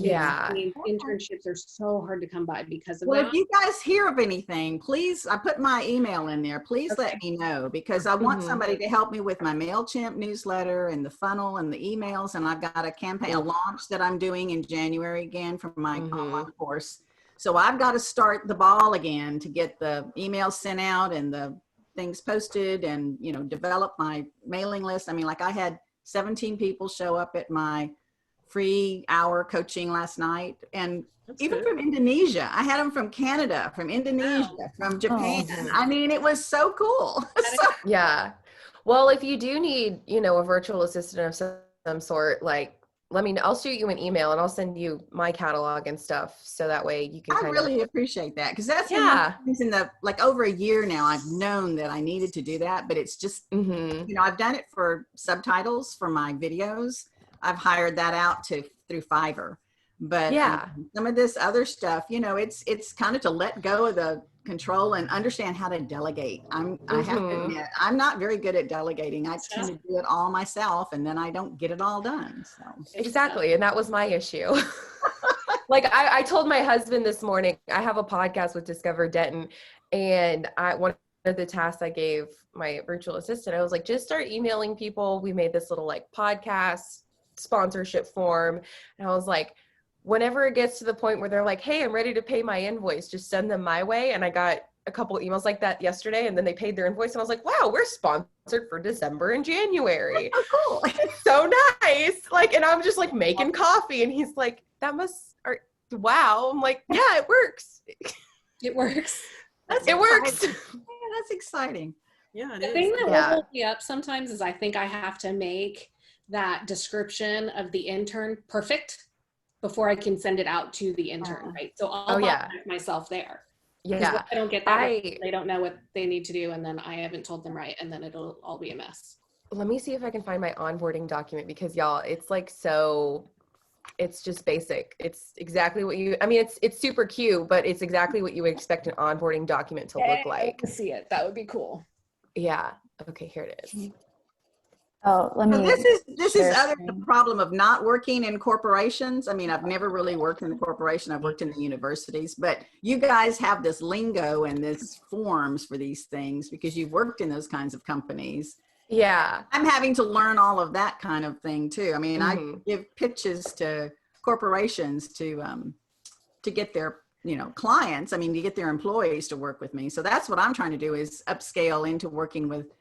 Yeah. I mean, internships are so hard to come by because of Well, that. if you guys hear of anything, please, I put my email in there. Please let me know, because I want somebody to help me with my MailChimp newsletter and the funnel and the emails. And I've got a campaign, a launch that I'm doing in January again for my online course. So I've got to start the ball again to get the emails sent out and the things posted and, you know, develop my mailing list. I mean, like I had 17 people show up at my free hour coaching last night, and even from Indonesia. I had them from Canada, from Indonesia, from Japan. I mean, it was so cool. Yeah. Well, if you do need, you know, a virtual assistant of some sort, like, let me know. I'll shoot you an email and I'll send you my catalog and stuff. So that way you can I really appreciate that, because that's been one of the things in the, like, over a year now, I've known that I needed to do that, but it's just, you know, I've done it for subtitles for my videos. I've hired that out through Fiverr. But some of this other stuff, you know, it's kind of to let go of the control and understand how to delegate. I have to admit, I'm not very good at delegating. I tend to do it all myself, and then I don't get it all done. So exactly, and that was my issue. Like I told my husband this morning, I have a podcast with Discover Denton, and one of the tasks I gave my virtual assistant, I was like, just start emailing people. We made this little like podcast sponsorship form, and I was like, whenever it gets to the point where they're like, hey, I'm ready to pay my invoice, just send them my way. And I got a couple emails like that yesterday, and then they paid their invoice, and I was like, wow, we're sponsored for December and January. Oh, cool. It's so nice. Like, and I'm just like making coffee, and he's like, wow. I'm like, yeah, it works. It works. It works. Yeah, that's exciting. Yeah, it The is. thing that will hold me up sometimes is I think I have to make that description of the intern perfect before I can send it out to the intern, right? So I'll bottleneck myself there. Yeah. I don't get that right, they don't know what they need to do, and then I haven't told them right, and then it'll all be a mess. Let me see if I can find my onboarding document, because y'all, it's like, so it's just basic. It's exactly what it's super cute, but it's exactly what you would expect an onboarding document to look like. To see it, that would be cool. Yeah. Okay, here it is. Oh, let me. This is the problem of not working in corporations. I mean, I've never really worked in a corporation. I've worked in the universities, but you guys have this lingo and this forms for these things because you've worked in those kinds of companies. Yeah. I'm having to learn all of that kind of thing too. I mean, I give pitches to corporations to get their, you know, clients. I mean, to get their employees to work with me. So that's what I'm trying to do, is upscale into working with,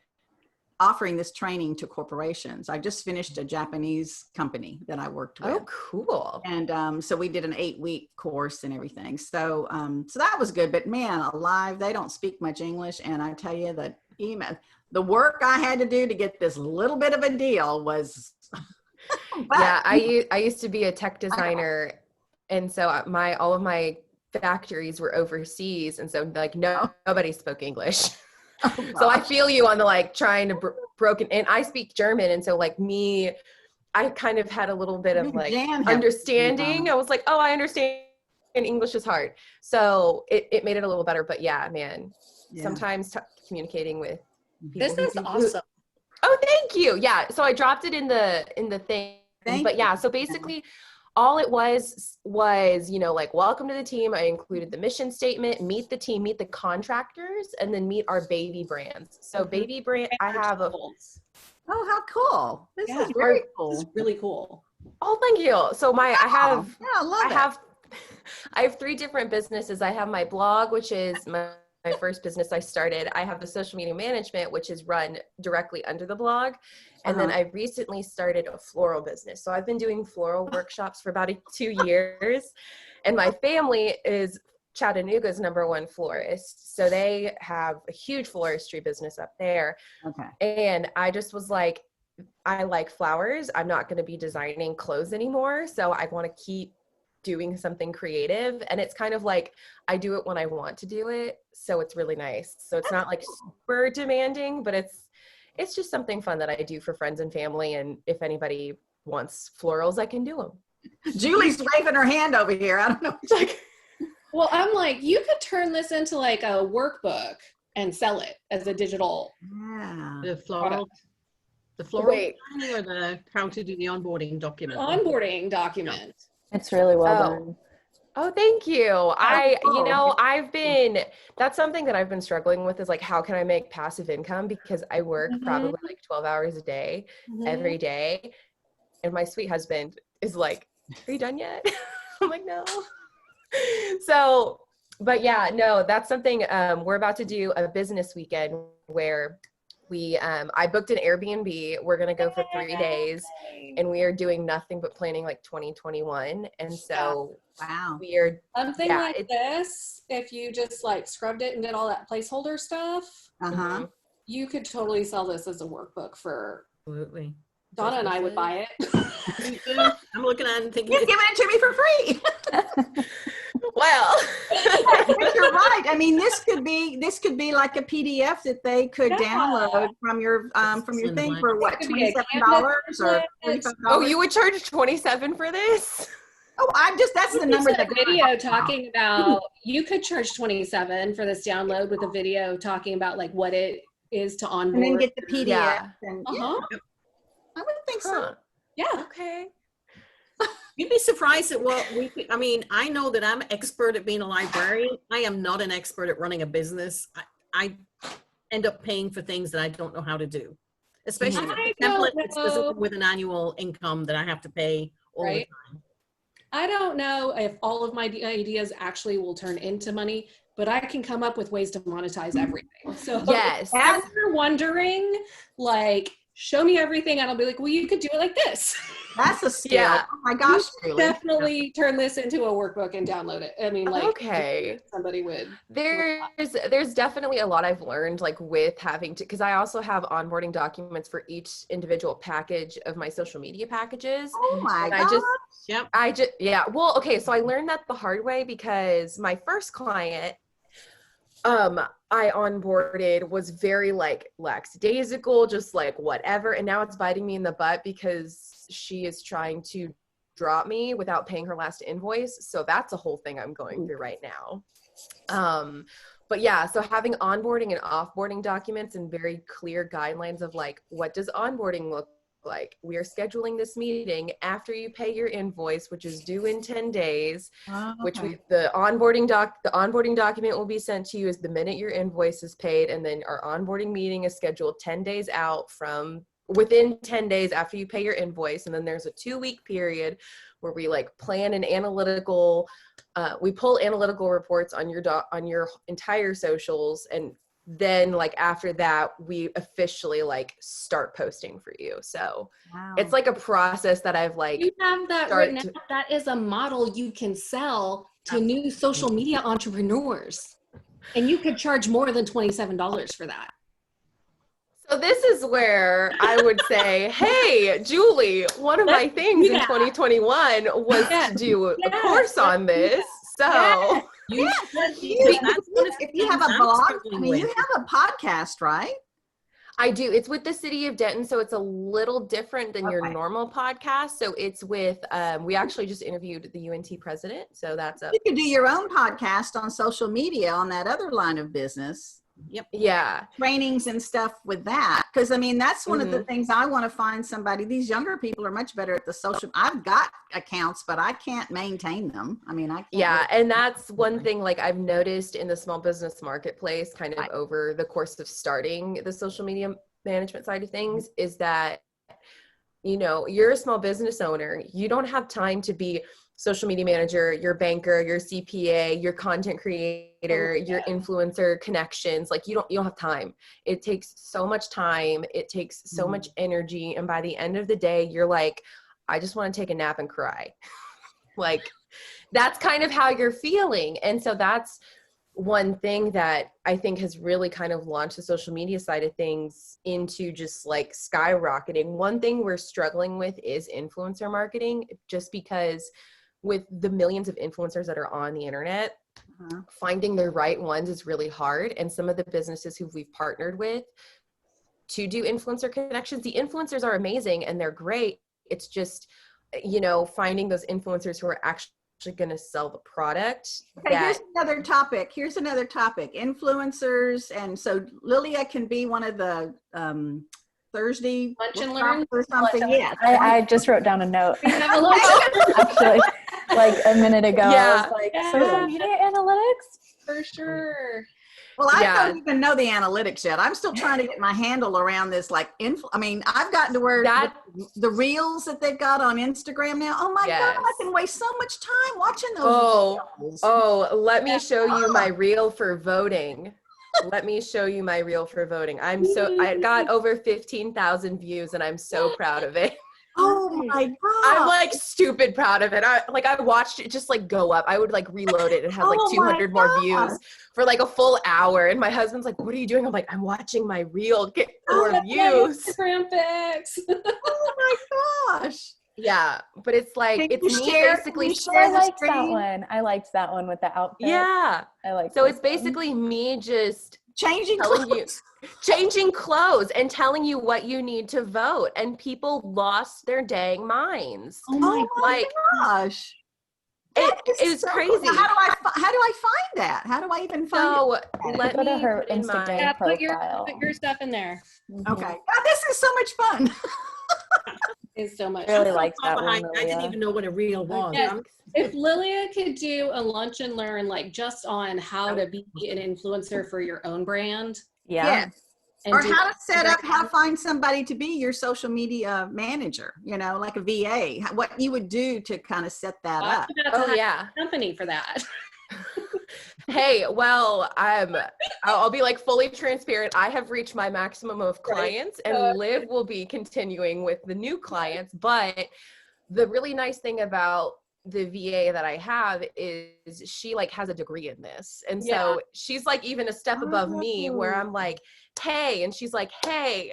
offering this training to corporations. I just finished a Japanese company that I worked with. Oh, cool. And so we did an 8-week course and everything. So so that was good. But man, alive, they don't speak much English. And I tell you, that email, the work I had to do to get this little bit of a deal was. Yeah, I used to be a tech designer, and so all of my factories were overseas, and so like nobody spoke English. Oh, so I feel you on the like trying to broken, and I speak German, and so like I kind of had a little bit of like understanding. I was like, oh, I understand, and English is hard, so it made it a little better. But yeah, man, sometimes communicating with people. This is awesome. Oh, thank you. Yeah, so I dropped it in the thing. But yeah, so basically all it was, you know, like, welcome to the team. I included the mission statement, meet the team, meet the contractors, and then meet our baby brands. So baby brand, I have Oh, how cool. This is very cool. This is really cool. Oh, thank you. So I have 3 different businesses. I have my blog, which is my first business I started. I have the social media management, which is run directly under the blog. And then I recently started a floral business. So I've been doing floral workshops for about 2 years. And my family is Chattanooga's #1 florist. So they have a huge floristry business up there. Okay. And I just was like, I like flowers. I'm not going to be designing clothes anymore. So I want to keep doing something creative. And it's kind of like, I do it when I want to do it. So it's really nice. So it's not like super demanding, but it's just something fun that I do for friends and family. And if anybody wants florals, I can do them. Julie's waving her hand over here. I don't know. Well, I'm like, you could turn this into like a workbook and sell it as a digital. Yeah. The floral or the how to do the onboarding document. Onboarding document. It's really well Oh. done. Oh, thank you. cool. That's something that I've been struggling with is like, how can I make passive income? Because I work Mhm. probably like 12 hours a day, every day. And my sweet husband is like, are you done yet? I'm like, no. So, but yeah, no, that's something, we're about to do a business weekend where I booked an Airbnb. We're going to go for 3 days and we are doing nothing but planning like 2021. And so Wow. we are, Something Yeah, like this, if you just like scrubbed it and did all that placeholder stuff, Uh-huh. you could totally sell this as a workbook for Absolutely. Donna and I would buy it. I'm looking at it and thinking, He's giving it to me for free. well, But you're right. I mean, this could be like a PDF that they could download from your thing for what, It could be a $27 or Canvas. $45? oh, you would charge 27 for this? Oh, that's the number that video talking about, you could charge 27 for this download with a video talking about like what it is to onboard. and then get the PDF. Yeah. And Uh-huh. I would think so. Huh. Yeah. Okay. you'd be surprised at what we could, I mean, I know that I'm expert at being a librarian. I am not an expert at running a business. I end up paying for things that I don't know how to do, especially I if the template don't is specific know. with an annual income that I have to pay all Right. the time. I don't know if all of my ideas actually will turn into money, but I can come up with ways to monetize everything. So Yes. if you're wondering, like, show me everything, and I'll be like, well, you could do it like this. That's a skill. Yeah. Oh my gosh, You Julie. definitely turn this into a workbook and download it. I mean, like, Okay. somebody would. There's definitely a lot I've learned like with having to, because I also have onboarding documents for each individual package of my social media packages. Oh my And gosh. yeah. Well, okay. So I learned that the hard way because my first client, I onboarded was very like lackadaisical, just like whatever. And now it's biting me in the butt because she is trying to drop me without paying her last invoice. So that's a whole thing I'm going through right now. But yeah, so having onboarding and offboarding documents and very clear guidelines of like, what does onboarding look like? We are scheduling this meeting after you pay your invoice, which is due in 10 days, which the onboarding document will be sent to you as the minute your invoice is paid. And then our onboarding meeting is scheduled 10 days out from within 10 days after you pay your invoice. And then there's a 2-week period where we like plan an analytical, we pull analytical reports on your entire socials. And then like after that, we officially like start posting for you. So it's like a process that I've like, You have that written out. That is a model you can sell to new social media entrepreneurs. And you could charge more than $27 for that. so this is where I would say, hey, Julie, one of my things in 2021 was to do a course on this. So If you have a blog, I mean, you have a podcast, right? I do. It's with the city of Denton, so it's a little different than your normal podcast. So it's with, we actually just interviewed the UNT president. So that's You could do your own podcast on social media on that other line of business. Yep. Yeah. Trainings and stuff with that. Because I mean, that's one of the things I want to find somebody. These younger people are much better at the social. I've got accounts, but I can't maintain them. I mean, I can't. Yeah. And that's one thing like I've noticed in the small business marketplace kind of over the course of starting the social media management side of things is that, you know, you're a small business owner. You don't have time to be social media manager, your banker, your CPA, your content creator, your influencer connections. Like you don't have time. It takes so much time. It takes so much energy. And by the end of the day, you're like, I just want to take a nap and cry. Like that's kind of how you're feeling. And so that's one thing that I think has really kind of launched the social media side of things into just like skyrocketing. One thing we're struggling with is influencer marketing, just because with the millions of influencers that are on the internet, finding the right ones is really hard. And some of the businesses who we've partnered with to do influencer connections, the influencers are amazing and they're great. It's just, you know, finding those influencers who are actually going to sell the product. Okay, here's another topic. Influencers. And so Lilia can be one of the Thursday Lunch and learn or something. Yes. I just wrote down a note. Actually, like a minute ago. I was Yeah. like, Yeah. social media analytics? For sure. Well, I Yeah. don't even know the analytics yet. I'm still trying to get my handle around this. Like, I mean, I've gotten to where the reels that they've got on Instagram now. Oh my God, I can waste so much time watching those reels. Let me show you my reel for voting. Let me show you my reel for voting. I got over 15,000 views and I'm so proud of it. Oh my God. I'm like stupid proud of it. I watched it just like go up. I would like reload it and have like 200 more views for like a full hour. And my husband's like, what are you doing? I'm like, I'm watching my reel get more views. Instagram pics. Oh my gosh. Yeah, but it's like, Can it's you me share- basically. can you share I the liked that screen? one. I liked that one with the outfit. Yeah. I like. So it's basically me just Changing telling you, clothes. changing clothes and telling you what you need to vote. And people lost their dang minds. Oh my Like, gosh. it That is so crazy. cool. Now, how do I find that? How do I even find So it? let Go me to her put in my- Instagram Yeah, put profile. your stuff in there. Mhm. Okay. God, this is so much fun. It's so much. I really I'm so liked far that one, behind. I didn't Lilia. even know what a reel was. Yes. If Lilia could do a lunch and learn, like just on how to be an influencer for your own brand, Yeah. Yes. and Or do how to set up, that- how to find somebody to be your social media manager, like a VA, what you would do to kind of set that I up. was about to Oh hire yeah. a company for that. Hey, well, I'll be like fully transparent. I have reached my maximum of clients and Liv will be continuing with the new clients. But the really nice thing about the VA that I have is she like has a degree in this. And so she's like even a step above me where I'm like, hey, and she's like, hey,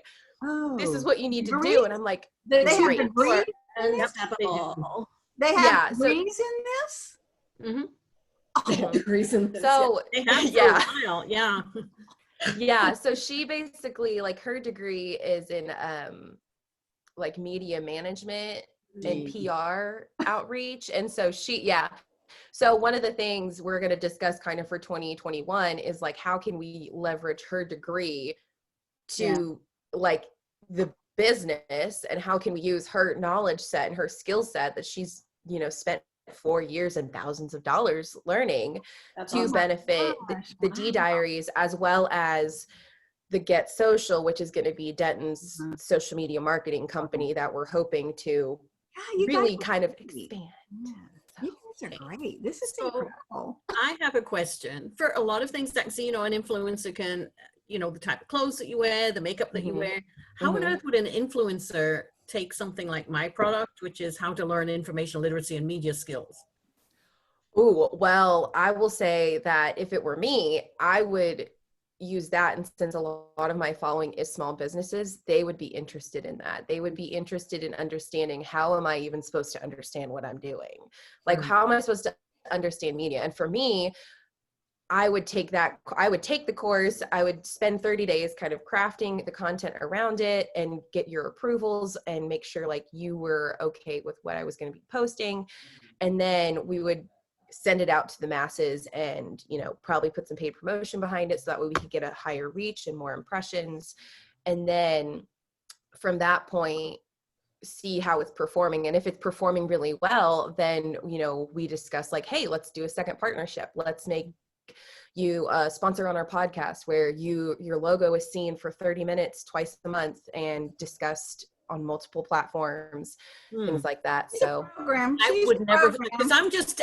this is what you need to do. And I'm like, They have great. degrees. Unstoppable. They have Yeah, so- degrees in this. Mm-hmm. Oh, Reason. So They have for yeah. a while. Yeah. Yeah, so she basically like her degree is in like media management and PR outreach. And so so one of the things we're going to discuss kind of for 2021 is like how can we leverage her degree to like the business, and how can we use her knowledge set and her skill set that she's spent 4 years and thousands of dollars learning That's to awesome. benefit the D Diaries as well as the Get Social, which is going to be Denton's social media marketing company that we're hoping to you really guys kind of are great. expand. Yeah. You guys are great. This is So- incredible. I have a question for a lot of things that an influencer can, the type of clothes that you wear, the makeup that you Mhm. wear. How on Mhm. earth would an influencer take something like my product, which is how to learn information literacy and media skills? Ooh, well, I will say that if it were me, I would use that. And since a lot of my following is small businesses, they would be interested in that. They would be interested in understanding, how am I even supposed to understand what I'm doing? Like, how am I supposed to understand media? And for me, I would take the course, I would spend 30 days kind of crafting the content around it and get your approvals and make sure like you were okay with what I was going to be posting. And then we would send it out to the masses and, probably put some paid promotion behind it so that way we could get a higher reach and more impressions. And then from that point, see how it's performing. And if it's performing really well, then, we discuss like, hey, let's do a second partnership. Let's make you sponsor on our podcast where your logo is seen for 30 minutes twice a month and discussed on multiple platforms, things like that. So Program. I She's would a never, program. because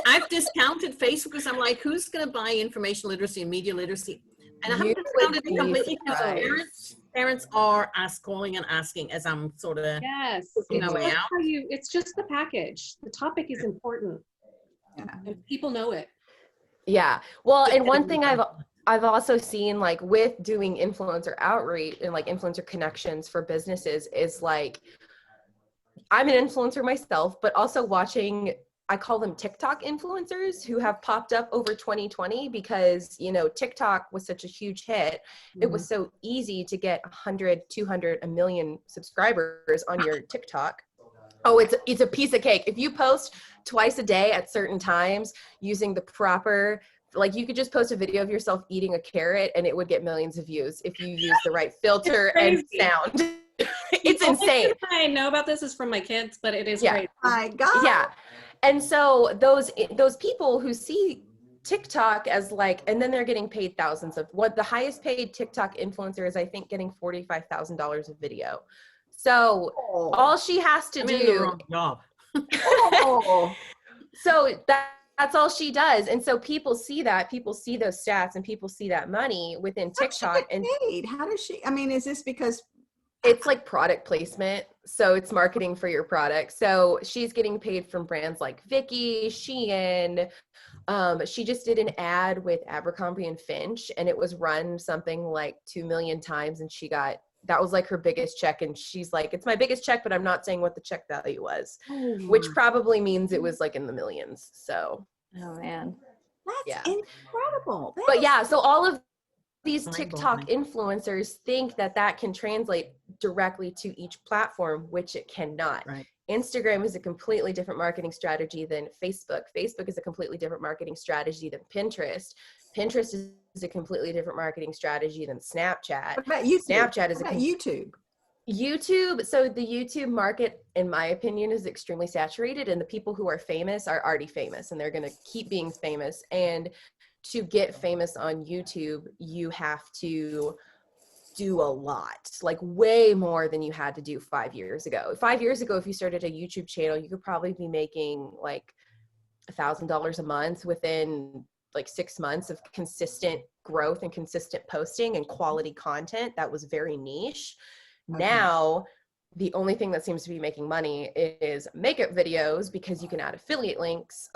I've discounted Facebook because I'm like, who's going to buy information literacy and media literacy? And I You haven't would discounted it be completely because surprised. parents are calling and asking as I'm sort of Yes. working my It's way just out. it's just the package. The topic is important. Yeah. And people know it. yeah. Well, and one thing I've also seen like with doing influencer outreach and like influencer connections for businesses is like, I'm an influencer myself, but also watching, I call them TikTok influencers who have popped up over 2020 because, TikTok was such a huge hit. It was so easy to get 100, 200, 1 million subscribers on your TikTok. Oh, it's a piece of cake. If you post twice a day at certain times using the proper, like you could just post a video of yourself eating a carrot and it would get millions of views if you use the right filter and sound. It's insane. I know about this is from my kids, but it is Yeah. crazy. My God. Yeah. And so those people who see TikTok as like, and then they're getting paid thousands of, what the highest paid TikTok influencer is, I think, getting $45,000 a video. So all she has to I'm in the do, wrong job. Oh, so that's all she does. And so people see that, people see those stats, and people see that money within TikTok. And paid. How does she, I mean, is this because it's like product placement. So it's marketing for your product. So she's getting paid from brands like Vicky, Shein. She just did an ad with Abercrombie and Finch, and it was run something like 2 million times. And that was like her biggest check. And she's like, it's my biggest check, but I'm not saying what the check value was, which probably means it was like in the millions. So, Oh man. that's incredible. But yeah, so all of these Mind-blowing. TikTok influencers think that can translate directly to each platform, which it cannot. Right. Instagram is a completely different marketing strategy than Facebook. Facebook is a completely different marketing strategy than Pinterest. Pinterest is a completely different marketing strategy than Snapchat. What about YouTube? Snapchat is What about YouTube? YouTube. So the YouTube market, in my opinion, is extremely saturated, and the people who are famous are already famous, and they're going to keep being famous. And to get famous on YouTube, you have to do a lot, like way more than you had to do 5 years ago. 5 years ago, if you started a YouTube channel, you could probably be making like $1,000 a month within like 6 months of consistent growth and consistent posting and quality content. That was very niche. Okay. Now, the only thing that seems to be making money is makeup videos, because you can add affiliate links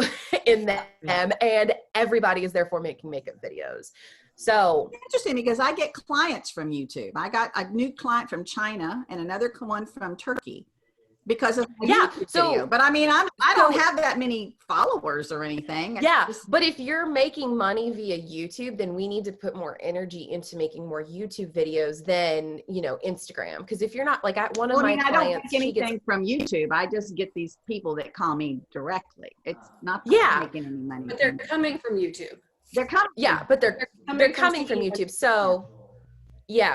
in them, and everybody is therefore making makeup videos. So Interesting, because I get clients from YouTube. I got a new client from China and another one from Turkey because of my YouTube video. But I mean, I don't have that many followers or anything. But if you're making money via YouTube, then we need to put more energy into making more YouTube videos than, Instagram. Because if you're not like, one of my clients, I don't make anything from YouTube. I just get these people that call me directly. It's not making any money. But they're coming from YouTube. They're coming. Yeah, but they're coming from YouTube. So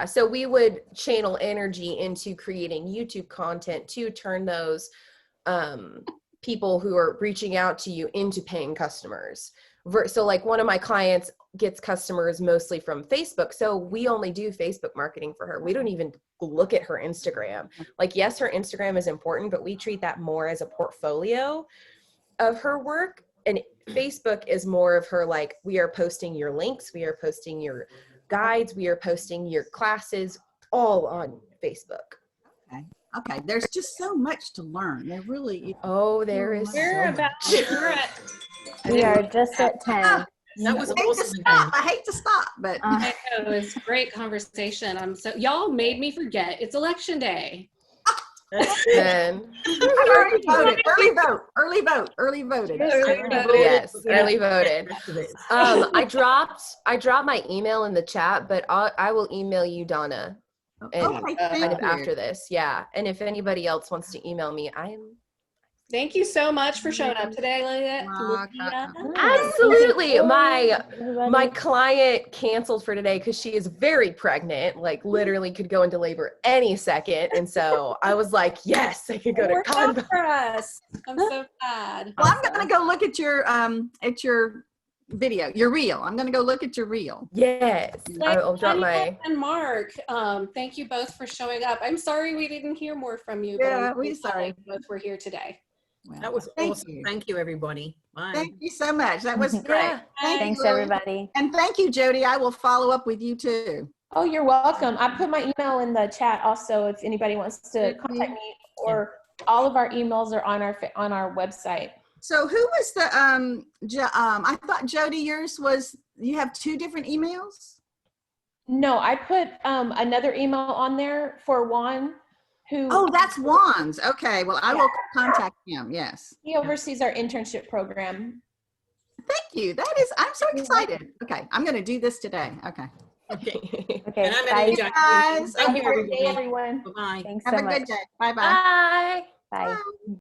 so we would channel energy into creating YouTube content to turn those people who are reaching out to you into paying customers. So like one of my clients gets customers mostly from Facebook. So we only do Facebook marketing for her. We don't even look at her Instagram. Like, yes, her Instagram is important, but we treat that more as a portfolio of her work. And Facebook is more of her, like, we are posting your links, we are posting your guides, we are posting your classes, all on Facebook. Okay. There's just so much to learn. There really is. Oh, there is so much. We are just at 10. That was awesome. I hate to stop, but I know, it was a great conversation. Y'all made me forget. It's election day. Then I've already voted. Early voted. Yes, early voted. I dropped my email in the chat, but I will email you, Donna, and kind of after this. Yeah, and if anybody else wants to email me, Thank you so much for showing up today, Lydia. Absolutely. My client canceled for today because she is very pregnant, like literally could go into labor any second. And so I was like, yes, I could go to Convo. For us. I'm so glad. Well, I'm going to go look at your video, your reel. I'm going to go look at your reel. Yes. I'll drop my. And Mark, thank you both for showing up. I'm sorry we didn't hear more from you. Yeah, but we're sorry. Both were here today. Well, That was awesome. Thank you, everybody. Bye. Thank you so much. That was great. Yeah. Thanks, you, everybody. And thank you, Jody. I will follow up with you too. Oh, you're welcome. I put my email in the chat also if anybody wants to contact me, or all of our emails are on our website. So who was the I thought Jody, yours was, you have 2 different emails? No, I put another email on there for Juan, who Oh, that's Juan's. Okay, well, I will contact him. Yes. he oversees our internship program. Thank you. I'm so excited. Okay, I'm going to do this today. Okay. Okay. Okay, And I'm bye. in Guys, Thank you, Have a great day, everybody. everyone. Bye-bye. Thanks have so a much. good day. Bye-bye. Bye. Bye. Bye.